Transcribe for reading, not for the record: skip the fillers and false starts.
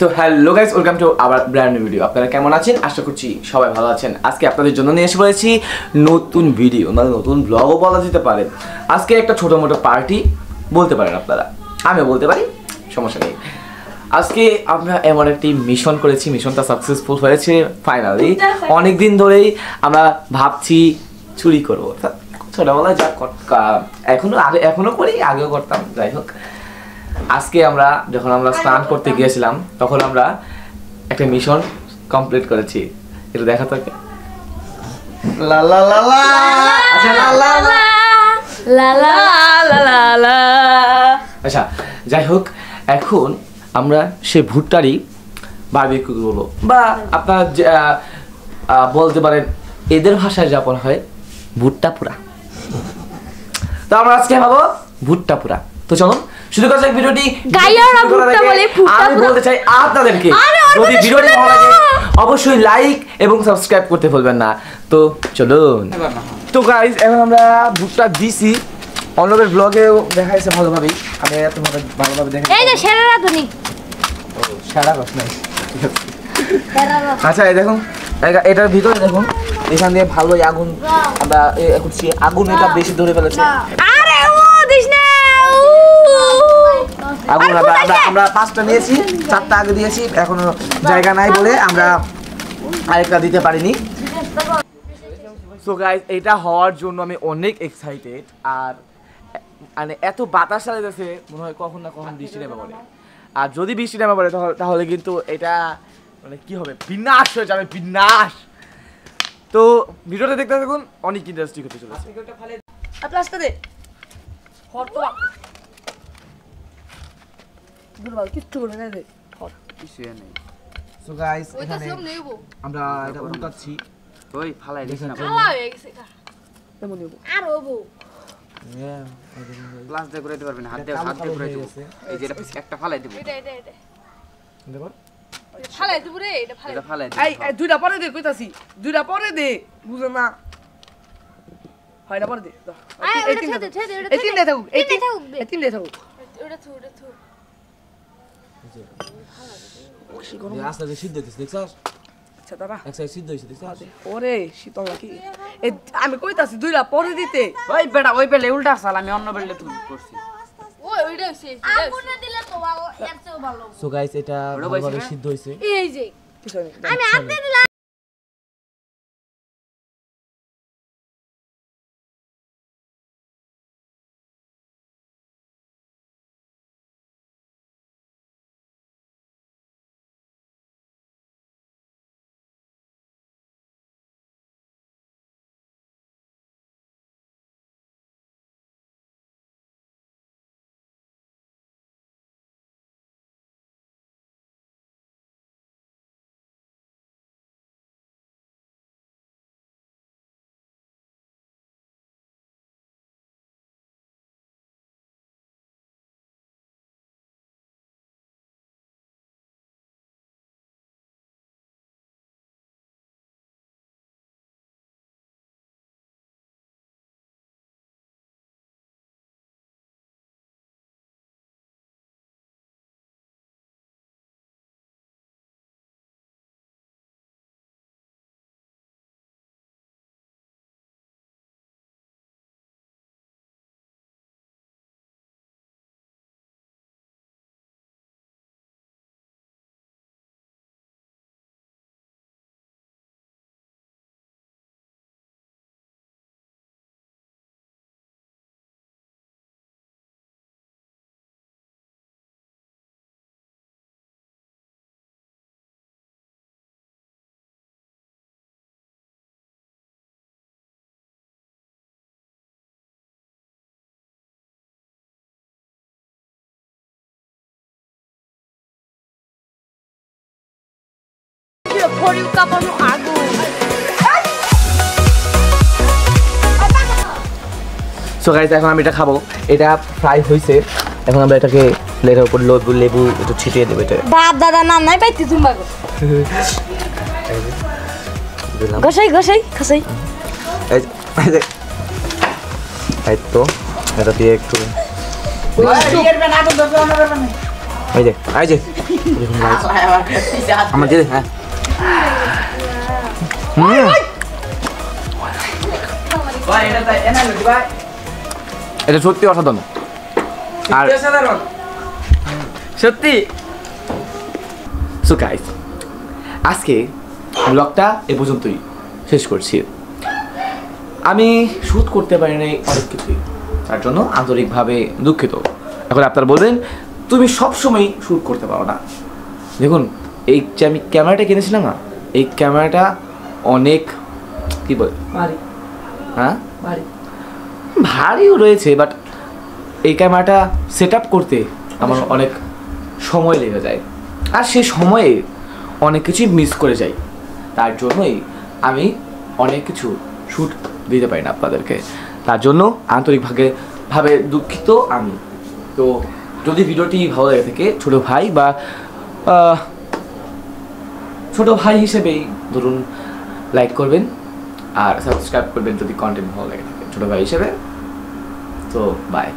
তো hello guys, welcome to our brand new video. আপনারা কেমন আছেন? আশা করছি সবাই ভালো আছেন। আজকে আপনাদের জন্য নিয়ে এসে পড়েছি নতুন ভিডিও, মানে নতুন ব্লগও বলা যেতে পারে। আজকে একটা ছোটো মোটো পার্টি বলতে পারেন আপনারা, আমিও বলতে পারি, সমস্যা নেই। আজকে আমরা এমন একটি মিশন করেছি, মিশনটা সাকসেসফুল হয়েছে ফাইনালি। অনেক দিন ধরেই আমরা ভাবছি চুরি করবো, ছোটবেলায় যা এখনো করি, আগেও করতাম। যাই হোক, আজকে আমরা যখন স্নান করতে গিয়েছিলাম তখন আমরা একটা মিশন কমপ্লিট করেছি। এটা দেখা তো লা লা লা লা, আচ্ছা লা লা লা লা লা লা লা। আচ্ছা, যাই হোক, এখন আমরা সে ভুট্টারই বারবিকিউ করবো, বা আপনারা বলতে পারেন এদের ভাষায় যাপন হয় ভুট্টা পোড়া। তো আমরা আজকে খাবো ভুট্টা পোড়া। তো চলুন শুরু করা যাক ভিডিওটি। আমি বলতে চাই আপনাদেরকে, যদি ভিডিওটি ভালো লাগে অবশ্যই লাইক এবং সাবস্ক্রাইব করতে ভুলবেন না। তো চলুন। তো গাইস, এখন আমরা ভুট্টা দিছি, অন্যদের ব্লগেও দেখাইছে ভালোভাবেই, আমি তোমাদের ভালোভাবে দেখাই। এই যে সেরা রাধুনি, ও সেরা রস নাই, আচ্ছা এই দেখুন, এটার ভিতরে দেখুন, এখান দিয়ে ভালোই আগুন, আমরা করছি আগুন, এটা বেশি ধরে ফেলেছে। আরে ও দিস না আগুন। আমরা 5টা নিয়েছি, 4টা আগে দিয়েছি, এখনো জায়গা নাই বলে আমরা আরেকটা দিতে পারিনি। সো গাইস, এটা হওয়ার জন্য আমি অনেক এক্সাইটেড। আর মানে এত বাতাস চালাইতেছে, মনে হয় কখন না কখন বৃষ্টি নেমে পড়ে। আর যদি বৃষ্টি নেমে পড়ে তাহলে কিন্তু এটা মানে কি হবে, বিনাশ হয়ে যাবে, বিনাশ। তো ভিডিওটা দেখতে থাকুন, অনেক ইন্টারেস্টিং হতে চলেছে। কিচ্ছু করে না রে, কিছু নেই। সো গাইস, এখানে আমরা এটা উল্টাচ্ছি। ওই ফালাই দিছ না, ফালা হয়ে গেছে এটা। কেমন নেব আর হবো, গ্লাস দিয়ে করে দিতে পারবেন, হাত দিয়ে করে দিতে। এই যে একটা ফালাই দেব, এটা দেখো, ফালাই দেব রে, এটা ফালাই দে। এই দুইটা পরে দে, কইতাছি দুইটা পরে দে, বুঝো না হয়না, পরে দে। এই তিন দে থাকুক, এই তিন দে থাকুক, ওটা থু আস্তে সিদ্ধ হইতেছে, দেখছস? আচ্ছা দাঁড়া, এক সাইড সিদ্ধ হইছে, দেখছস? ওরে শীতল নাকি, আমি কইতাছি দুইটা পরে দিতে। ওই বেটা, ওই বেলে উল্টা সাল, আমি অন্য বেলে তুমি করছি। ওইটা হইছে, আগুনে দিলে তো এর চেয়ে ভালো। সো গাইস, এটা ভালোভাবে সিদ্ধ হইছে। এই যে আমি হাতে দিলাম। সো গাইস, এখন আমি এটা খাবো। এটা ফ্রাই হয়েছে, এখন আমরা এটাকে প্লেটের উপর লেবু একটু ছিটিয়ে দেবো। এটা বাপ দাদা নাম নাই পাইতি তুমি বাগো গোসাই গোসাই খাসাই। এই তো এটা দিয়ে একটু এই যে দেখুন গাইস আমার দিদি হ্যাঁ এটা সত্যি অসাধারণ আর সত্যি সো গাইস আজকে ব্লগটা এ পর্যন্তই শেষ করছি। আমি শুট করতে পারি নাই অনেক কিছুই, তার জন্য আন্তরিকভাবে দুঃখিত। এখন আপনারা বলবেন তুমি সবসময় শ্যুট করতে পারো না। দেখুন এই যে আমি ক্যামেরাটা কিনেছিলাম না, এই ক্যামেরাটা অনেক কী বল হ্যাঁ ভারীও রয়েছে, বাট এই ক্যামেরাটা সেট আপ করতে আমার অনেক সময় লেগে যায়, আর সে সময়ে অনেক কিছুই মিস করে যাই। তার জন্যই আমি অনেক কিছু শ্যুট দিতে পারি না আপনাদেরকে, তার জন্য আন্তরিকভাবে দুঃখিত আমি। তো যদি ভিডিওটি ভালো লাগে থাকে ছোটো ভাই বা ছোটো ভাই হিসেবেই ধরুন লাইক করবেন আর সাবস্ক্রাইব করবেন যদি কন্টেন্ট ভালো লাগে থাকে ছোটো ভাই হিসেবে। তো বাই।